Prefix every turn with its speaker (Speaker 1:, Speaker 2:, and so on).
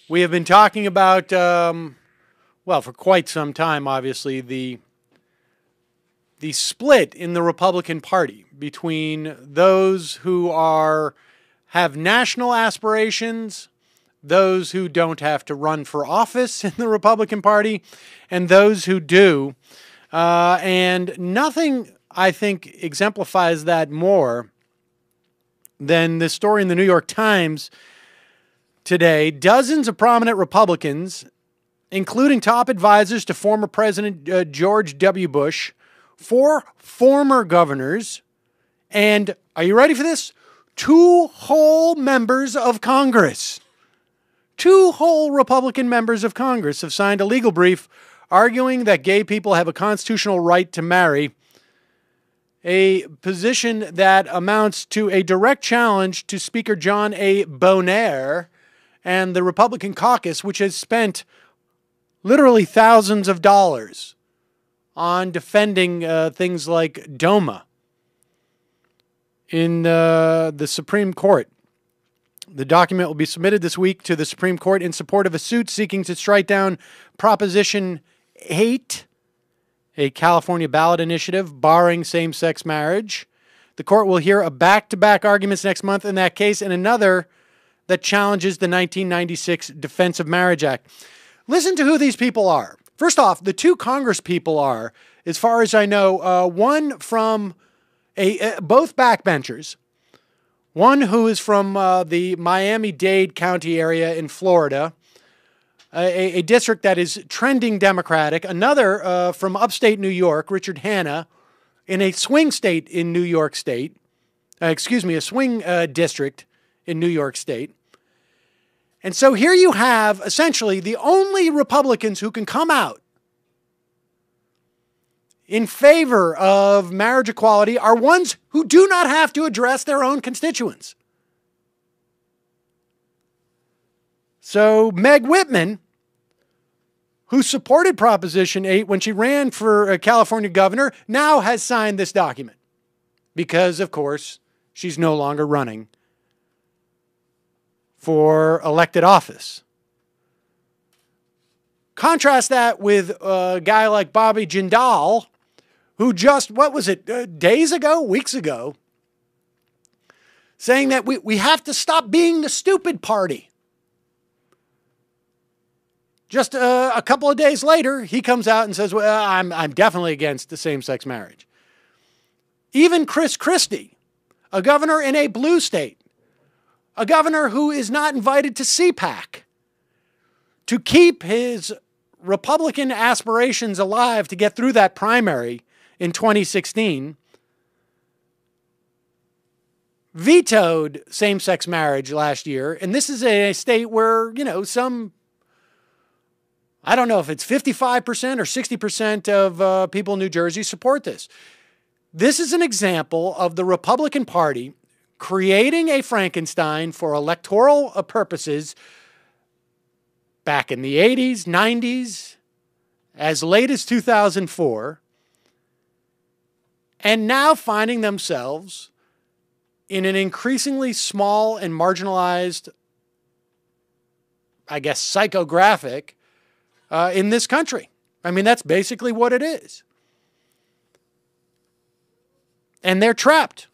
Speaker 1: We have been talking about, well, for quite some time, obviously, the split in the Republican Party between those who have national aspirations, those who don't have to run for office in the Republican Party, and those who do. And nothing, I think, exemplifies that more than this story in the New York Times today. Dozens of prominent Republicans, including top advisors to former President George W. Bush, 4 former governors, and, are you ready for this? 2 whole members of Congress. 2 whole Republican members of Congress have signed a legal brief arguing that gay people have a constitutional right to marry, a position that amounts to a direct challenge to Speaker John A. Boehner and the Republican caucus, which has spent literally thousands of dollars on defending things like DOMA in the Supreme Court. The document will be submitted this week to the Supreme Court in support of a suit seeking to strike down Proposition 8, a California ballot initiative barring same-sex marriage. The court will hear a back-to-back arguments next month in that case and another that challenges the 1996 Defense of Marriage Act. Listen to who these people are. First off, the 2 Congress people are, as far as I know, one from both backbenchers, one who is from the Miami-Dade County area in Florida, a district that is trending Democratic, another from upstate New York, Richard Hanna, in a swing state in New York State, a swing district in New York State. And so here you have essentially the only Republicans who can come out in favor of marriage equality are ones who do not have to address their own constituents. So Meg Whitman, who supported Proposition 8 when she ran for California governor, now has signed this document because, of course, she's no longer running for elected office. Contrast that with a guy like Bobby Jindal, who just, days ago, weeks ago, saying that we have to stop being the stupid party. Just a couple of days later, he comes out and says, well, I'm definitely against the same-sex marriage. Even Chris Christie, a governor in a blue state, a governor who is not invited to CPAC, to keep his Republican aspirations alive to get through that primary in 2016, vetoed same-sex marriage last year. And this is a state where, I don't know if it's 55% or 60% of people in New Jersey support this. This is an example of the Republican Party creating a Frankenstein for electoral purposes back in the 80s, 90s, as late as 2004, and now finding themselves in an increasingly small and marginalized, I guess, psychographic in this country. I mean, that's basically what it is. And they're trapped.